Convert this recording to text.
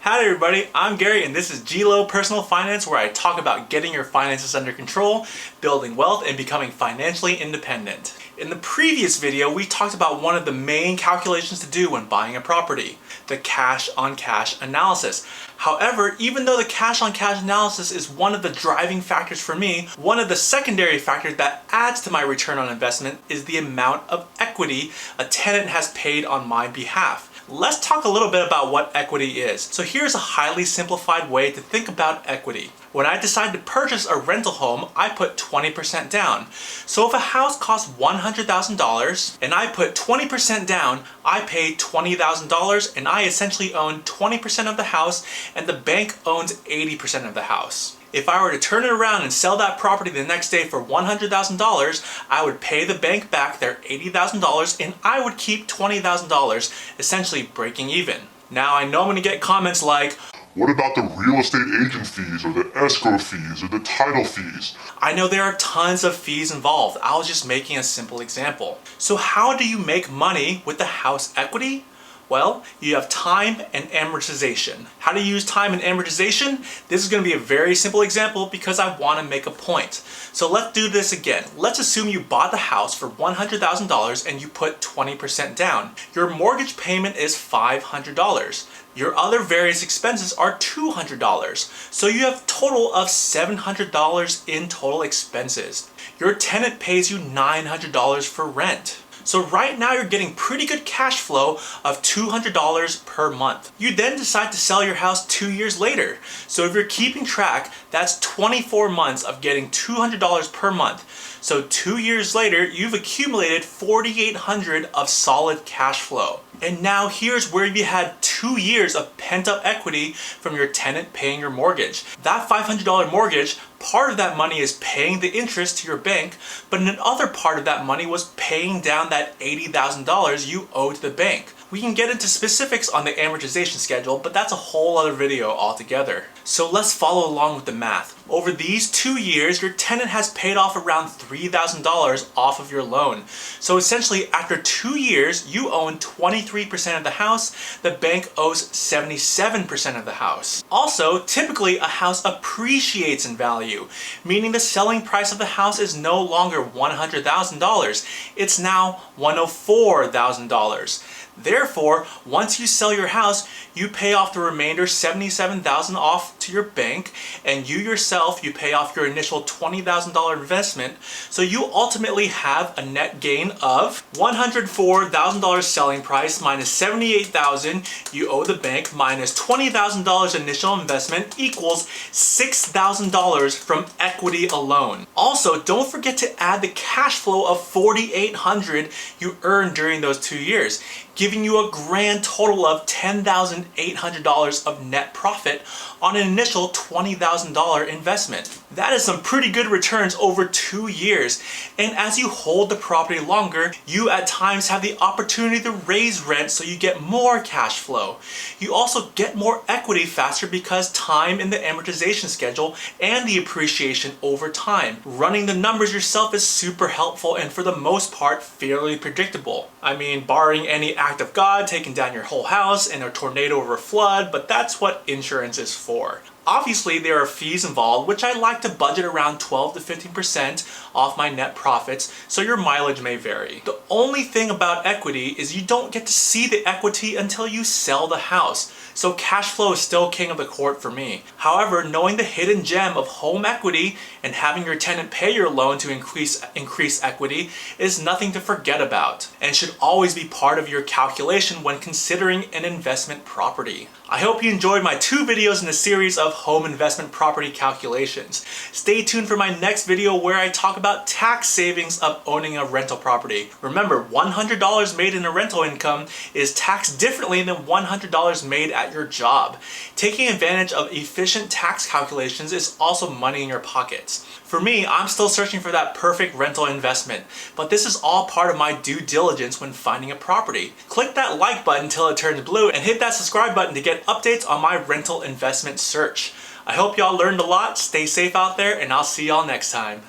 Howdy everybody, I'm Gary and this is GLO Personal Finance, where I talk about getting your finances under control, building wealth, and becoming financially independent. In the previous video, we talked about one of the main calculations to do when buying a property, the cash-on-cash analysis. However, even though the cash-on-cash analysis is one of the driving factors for me, one of the secondary factors that adds to my return on investment is the amount of equity a tenant has paid on my behalf. Let's talk a little bit about what equity is. So here's a highly simplified way to think about equity. When I decide to purchase a rental home, I put 20% down. So if a house costs $100,000 and I put 20% down, I pay $20,000 and I essentially own 20% of the house and the bank owns 80% of the house. If I were to turn it around and sell that property the next day for $100,000, I would pay the bank back their $80,000 and I would keep $20,000, essentially breaking even. Now I know I'm going to get comments like, what about the real estate agent fees or the escrow fees or the title fees? I know there are tons of fees involved. I was just making a simple example. So how do you make money with the house equity? Well, you have time and amortization. How to use time and amortization? This is going to be a very simple example because I want to make a point. So let's do this again. Let's assume you bought the house for $100,000 and you put 20% down. Your mortgage payment is $500. Your other various expenses are $200. So you have a total of $700 in total expenses. Your tenant pays you $900 for rent. So right now you're getting pretty good cash flow of $200 per month. You then decide to sell your house 2 years later. So if you're keeping track, that's 24 months of getting $200 per month. So 2 years later, you've accumulated $4,800 of solid cash flow. And now here's where you had 2 years of pent-up equity from your tenant paying your mortgage. That $500 mortgage, part of that money is paying the interest to your bank, but another part of that money was paying down that $80,000 you owe to the bank. We can get into specifics on the amortization schedule, but that's a whole other video altogether. So let's follow along with the math. Over these 2 years, your tenant has paid off around $3,000 off of your loan. So essentially, after 2 years, you own 23% of the house, the bank owes 77% of the house. Also, typically a house appreciates in value, meaning the selling price of the house is no longer $100,000, it's now $104,000. Therefore, once you sell your house, you pay off the remainder $77,000 off to your bank, and you yourself, you pay off your initial $20,000 investment, so you ultimately have a net gain of $104,000 selling price minus $78,000 you owe the bank minus $20,000 initial investment equals $6,000 from equity alone. Also, don't forget to add the cash flow of $4,800 you earned during those 2 years, giving you a grand total of $10,800 of net profit on an initial $20,000 investment. That is some pretty good returns over 2 years. And as you hold the property longer, you at times have the opportunity to raise rent so you get more cash flow. You also get more equity faster because time in the amortization schedule and the appreciation over time. Running the numbers yourself is super helpful and for the most part fairly predictable. I mean, barring any act of God taking down your whole house in a tornado or a flood, but that's what insurance is for. Obviously, there are fees involved, which I like to budget around 12 to 15% off my net profits, so your mileage may vary. The only thing about equity is you don't get to see the equity until you sell the house, so cash flow is still king of the court for me. However, knowing the hidden gem of home equity and having your tenant pay your loan to increase equity is nothing to forget about, and should always be part of your calculation when considering an investment property. I hope you enjoyed my 2 videos in the series of home investment property calculations. Stay tuned for my next video where I talk about tax savings of owning a rental property. Remember, $100 made in a rental income is taxed differently than $100 made at your job. Taking advantage of efficient tax calculations is also money in your pockets. For me, I'm still searching for that perfect rental investment, but this is all part of my due diligence when finding a property. Click that like button until it turns blue and hit that subscribe button to get updates on my rental investment search. I hope y'all learned a lot, stay safe out there, and I'll see y'all next time.